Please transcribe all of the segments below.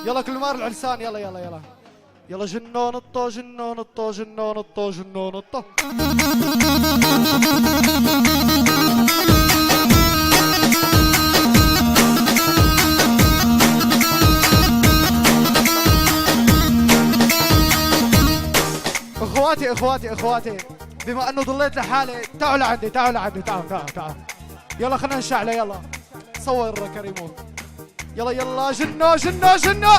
يلا كل مار العرسان. يلا يلا يلا يلا. جنون الطو جنون الطو جنون الطو جنون الطو. اخواتي اخواتي اخواتي، بما انه ضليت لحالي تعالوا لعندي تعالوا لعندي تعالوا تعالوا تعالوا. يلا خلينا نشعله. يلا صور كريمو. يلا يلا جنو جنو جنو.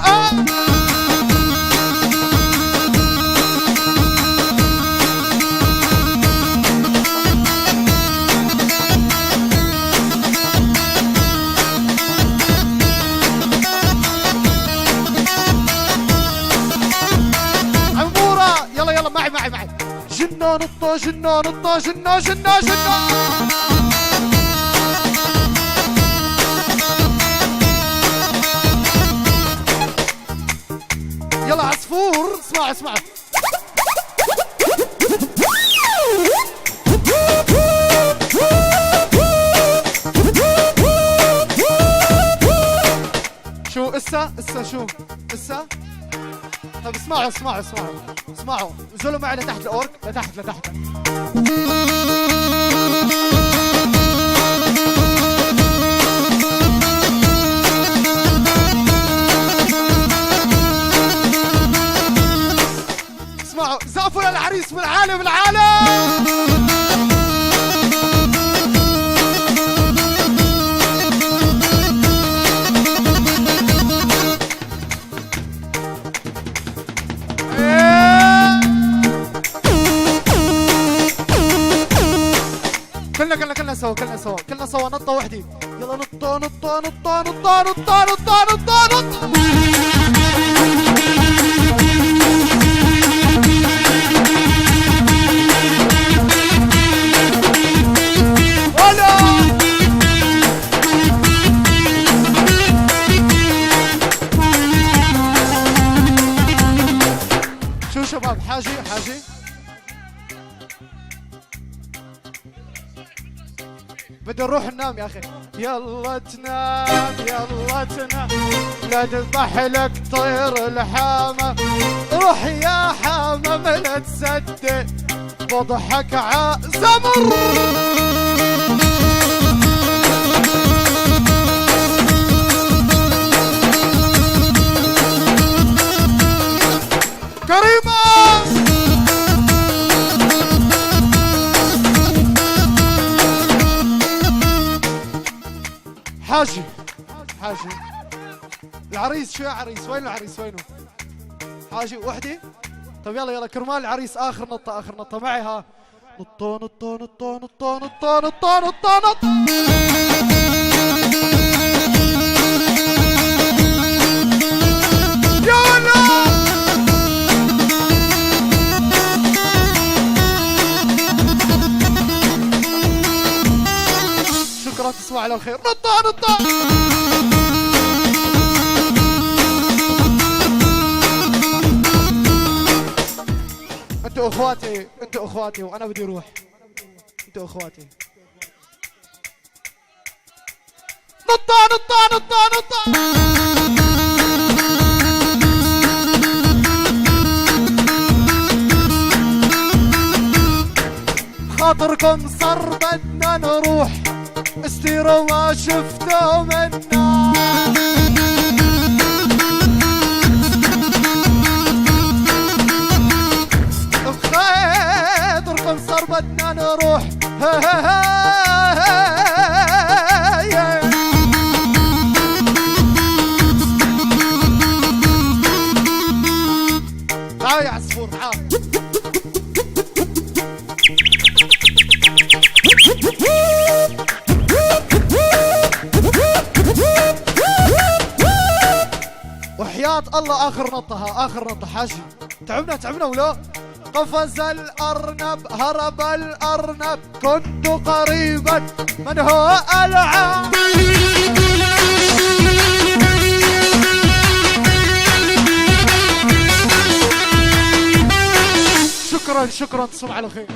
عمورة يلا يلا معي معي معي. جنو نطو جنو نطو جنو جنو جنو. يلا عصفور اسمعوا اسمعوا. شو اسا شو اسا. طب اسمعوا اسمعوا اسمعوا اسمعوا. نزلوا معي لتحت الاورك لتحت لتحت. اسمعوا زقفوا للعريس بالعالي بالعالي. كلنا سوا كلنا سوا كلنا سوا. نطة وحدي. يلا نطة نطة نطة نطة نطة نطة نطة نطة. شو شباب حاجي حاجي. بدي نروح ننام يا اخي. يلا تنام يلا تنام لا تذبح لك طير الحامة. روح يا حامة لا تصدق بضحك عزمر. كريمة حاجي حاجي. العريس شو يا عريس؟ وين العريس وينه؟ حاجي وحدي. طب يلا يلا كرمال العريس اخر نطة اخر نطة معي. ها نطة نطة نطة نطة نطة نطة نطة نطة. يلا شكرا تصبح على خير. نطة نطة. انتوا اخواتي انتوا اخواتي وانا بدي اروح. انتوا اخواتي. نطة نطة نطة نطة. خاطركم صار بدنا نروح استيروا ما شفتوا منا. بخاطركم صار بدنا نروح. تعال يا عصفور تعال. وحياة الله اخر نطة. ها اخر نطة حاجي. تعبنا تعبنا ولا. قفز الارنب هرب الارنب كنت قريبا من هو العاب. شكرا شكرا تصبح على خير.